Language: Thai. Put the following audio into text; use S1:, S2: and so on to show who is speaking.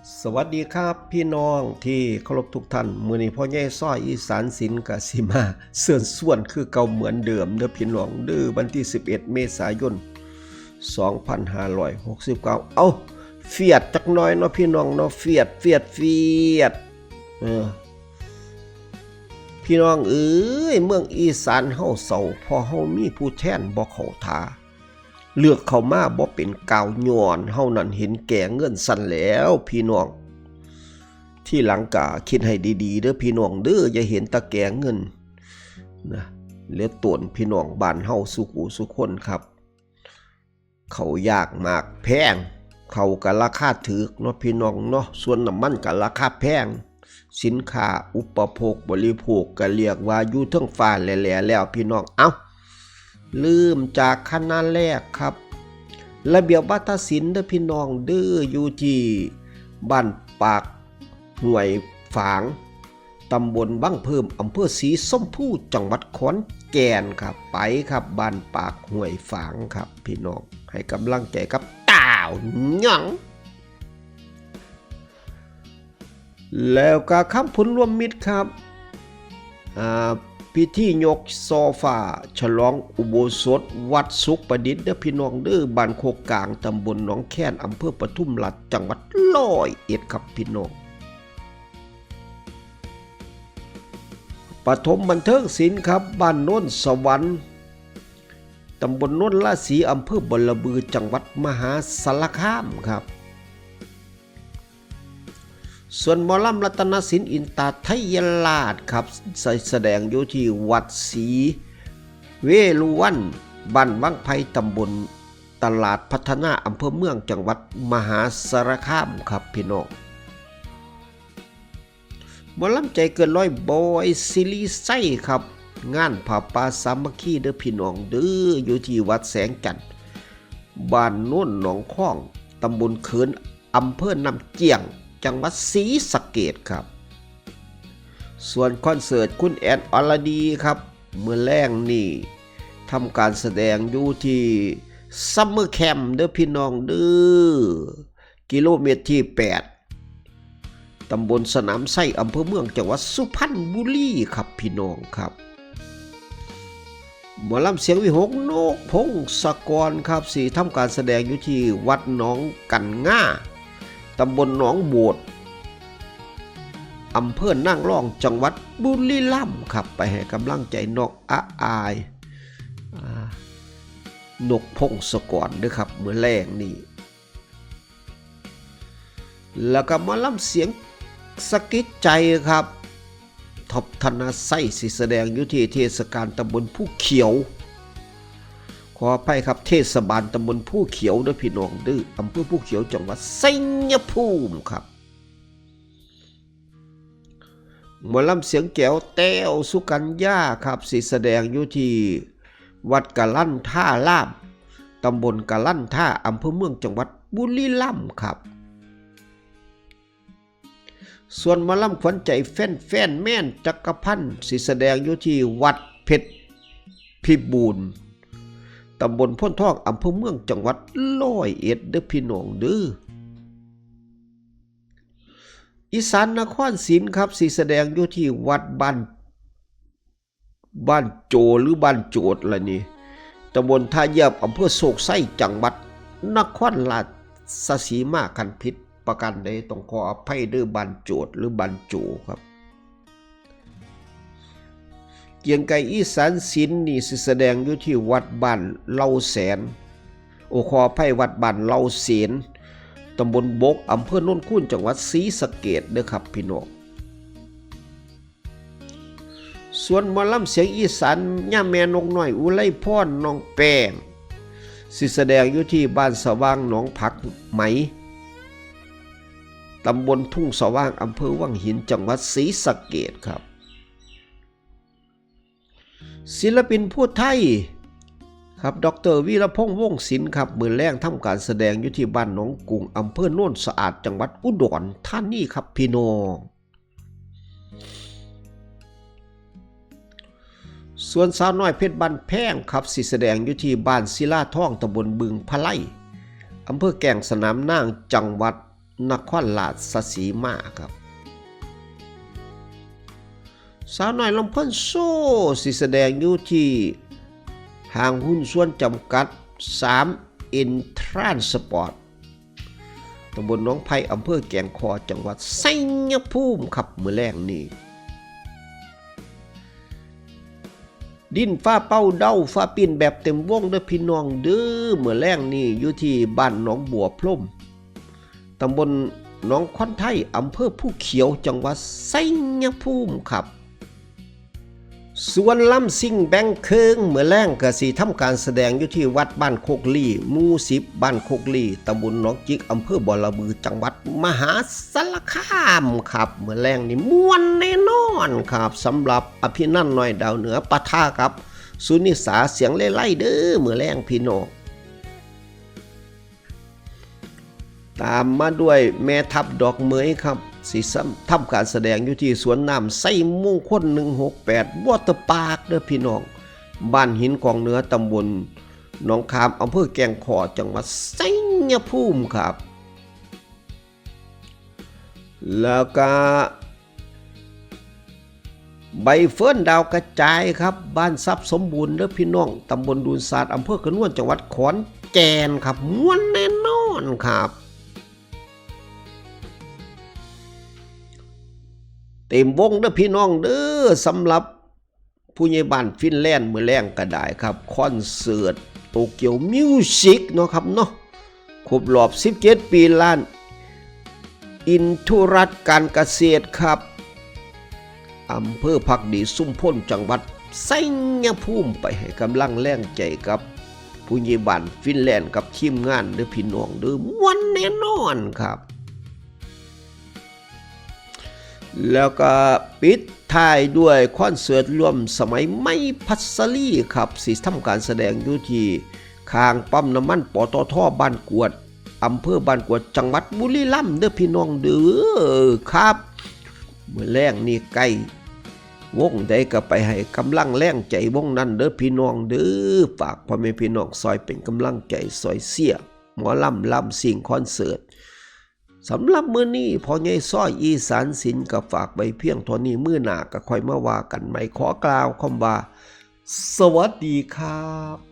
S1: สวัสดีครับพี่น้องที่เคารพทุกท่านมื้อนี้พ่อใหญ่ซ้อยอีสานศิลป์กสิมาเสื่อนส่วนคือเก่าเหมือนเดิมเด้อพี่น้องเด้อวันที่11เมษายน2569เอาเฟียดจักหน่อยเนาะพี่น้องเนาะเฟียดพี่น้องเอ้ยเมืองอีสานเฮาเศร้าพอเฮามีผู้แทนบ่เข้าท่าเลือกเข้ามาบ่เป็นกาวย้อนเฮานั่นเห็นแก่เงินสั่นแล้วพี่น้องที่หลังกะคิดให้ดีๆเด้อพี่น้องเด้ออย่าเห็นตะแกงเงินนะเหลือตนพี่น้องบ้านเฮาสุขุสุคนครับเขายากมากแพงเขาก็ราคาถูกเนาะพี่น้องเนาะส่วนน้ำมันก็ราคาแพงสินค้าอุปโภคบริโภคก็เรียกว่าอยู่เทิงฟ้าแหล่ๆแล้วพี่น้องเอ้าลืมจากคณะแรกครับระเบียบวัฒนศิลป์เด้อพี่น้องเด้ออยู่ที่บ้านปากห้วยฝางตำบลบังเพิ่มอำเภอศรีส้มพูจังหวัดขอนแก่นครับไปครับบ้านปากห้วยฝางครับพี่น้องให้กำลังใจกับต่าวหยังแล้วก็คำผลรวมมิตรครับพิธียกโซฟาฉลองอุโบสถวัดสุขประดิษฐ์เด้อพี่น้องเด้อบ้านโคกกลางตำบลหนองแคนอำเภอปทุมราชจังหวัด101ครับพี่น้องปฐมบันเทิงศิลป์ครับบ้านโน้นสวรรค์ตำบลโน้นราศีอำเภอบลบือจังหวัดมหาสารคามครับส่วนหมอลำรัตนศิลป์อินตาไทยราชครับแสดงอยู่ที่วัดศรีเวรุวันบ้านวังไผ่ตำบลตลาดพัฒนาอำเภอเมืองจังหวัดมหาสารคามครับพี่น้องหมอลำใจเกินร้อยบอยซิลีไส้ครับงานผ้าป่าสามัคคีเด้อพี่น้องเด้ออยู่ที่วัดแสงจันทร์บ้านโน้นหนองข้องตำบลเขินอำเภอน้ำเจียงจังหวัดศรีสะเกษครับส่วนคอนเสิร์ตคุณแอนอรดีครับเมื่อแรงนี่ทำการแสดงอยู่ที่ซัมเมอร์แคมป์เด้อพี่น้องเด้อกิโลเมตรที่8ตำบลสนามไส้อำเภอเมืองจังหวัดสุพรรณบุรีครับพี่น้องครับหมอลำเสียงวิหกนกพงศกรครับสีทำการแสดงอยู่ที่วัดหนองกันง่าตำบลหนองโบดอำเภอนั่งร่องจังหวัดบุรีรัมย์ครับไปให้กำลังใจนกอายนกพงศกรด้วยครับเมื่อแรงนี่แล้วก็มาล่ำเสียงสกิดใจครับท็อปธนาไส้สิแสดงอยู่ที่เทศกาลตำบลผู้เขียวขออภัยครับเทศบาลตำบลผู้เขียวด้วยพี่น้องดื้ออำเภอผู้เขียวจังหวัดชัยภูมิครับหมอลำเสียงแก้วแต้วสุกัญญาครับสิแสดงอยู่ที่วัดกะลั่นท่าลาบตำบลกะลั่นท่าอำเภอเมืองจังหวัดบุรีรัมย์ครับส่วนหมอลำขวัญใจแฟนแม่นจักรพันธ์สิแสดงอยู่ที่วัดเพชรพิบูลตำบลพ้นทองอำเภอเมืองจังหวัด101เด้อพี่น้องเด้ออีสานนครศรีครับสิแสดงอยู่ที่วัดบ้านโจหรือบ้านโจดล่ะนี่ตำบลท่าเยียบอำเภอโศกไส้จังหวัดนครราชสีมาคันผิดประการใดต้องขออภัยเด้อบ้านโจดหรือบ้านโจครับเกียงไก่อีสานศิลป์นี่สิแสดงอยู่ที่วัดบ้านเล่าแสนขออภัยวัดบ้านเล่าเสนตำบลบกอำเภอโนนคูนจังหวัดศรีสะเกษเด้อครับพี่น้องส่วนหมอลำเสียงอีสานย่าแม่นกน้อยอุไรพรน้องแป้งสิแสดงอยู่ที่บ้านสว่างหนองผักไหมตำบลทุ่งสว่างอำเภอวังหินจังหวัดศรีสะเกษครับศิลปินผู้ไทยครับดร.วีรพงษ์วงศ์ศิลป์ครับมื้อแรงทำการแสดงอยู่ที่บ้านหนองกุงอำเภอโน่นสะอาดจังหวัดอุดรธานีครับพี่น้องส่วนสาวน้อยเพชรบ้านแพงครับสิแสดงอยู่ที่บ้านศิลาทองตำบลบึงพะไลอำเภอแก่งสนามนางจังหวัด นครราชสีมาครับสาวน้อยลำเพิ่นโซ่สิแสดงอยู่ที่ห้างหุ้นส่วนจำกัด3 อินทรานสปอร์ตตำบลหนองไผ่อำเภอแก่งคอจังหวัดชัยภูมิครับมื้อแรงนี้ดินฟ้าเป้าเด้าฟ้าปิ่นแบบเต็มวงเด้อพี่น้องเด้อมื้อแรงนี้อยู่ที่บ้านหนองบัวพรมตำบลหนองควันไทยอำเภอภูเขียวจังหวัดชัยภูมิครับส่วนลำซิ่งแบงเคิงเมื่อแรงก็สิทำการแสดงอยู่ที่วัดบ้านโคกลี่หมู่10บ้านโคกลี่ตำบลหนองจิกอำเภอบ่อระบือจังหวัดมหาสารคามครับเมื่อแรงนี่ม่วนแน่นอนครับสำหรับอภินันท์น้อยดาวเหนือปะทะครับสุนิสาเสียงเล่ๆเด้อเมื่อแรงพี่น้องตามมาด้วยแม่ทัพดอกเหมยครับสิทำการแสดงอยู่ที่สวนน้ำไส้มงคล168วอเตอร์ปาร์คเด้อพี่น้องบ้านหินกองเหนือตำบลหนองคามอำเภอแก่งคอจังหวัดชัยภูมิครับแล้วก็ใบเฟิร์นดาวกระจายครับบ้านทรัพย์สมบูรณ์เด้อพี่น้องตำบลดูนศาสตร์อำเภอกระนวนจังหวัดขอนแก่นครับม่วนแน่นอนครับเต็มวงเด้อพี่น้องเด้อสำหรับผู้ใหญ่บ้านฟินแลนด์มื้อแรงก็ได้ครับคอนเสิร์ตโตเกียวมิวสิกเนาะครับเนาะครบรอบ17 ปีล้านอินทุรัตน์การเกษตรครับอำเภอภักดีสุมพลจังหวัดชัยภูมิไปให้กำลังแรงใจกับผู้ใหญ่บ้านฟินแลนด์กับทีมงานเด้อพี่น้องเด้อม่วนแน่นอนครับแล้วก็ปิดท้ายด้วยคอนเสิร์ตรวมสมัยไม่พัสลีครับสิทำการแสดงอยู่ที่ข้างปั๊มน้ำมันปตท.บ้านกวดอำเภอบ้านกวดจังหวัดบุรีรัมย์เด้อพี่น้องเด้อครับเมื่อแรงนี่ใกล้วงใดก็ไปให้กำลังแรงใจวงนั้นเด้อพี่น้องเด้อฝากพ่อแม่พี่น้องซอยเป็นกำลังใจซอยเสียหมอลำสิ่งคอนเสิร์ตสำหรับมื้อนี้พ่อใหญ่ซ้อยอีสานศิลป์ก็ฝากไปเพียงเท่านี้มื้อหน้าก็ค่อยมาว่ากันใหม่ขอกล่าวคำว่าสวัสดีครับ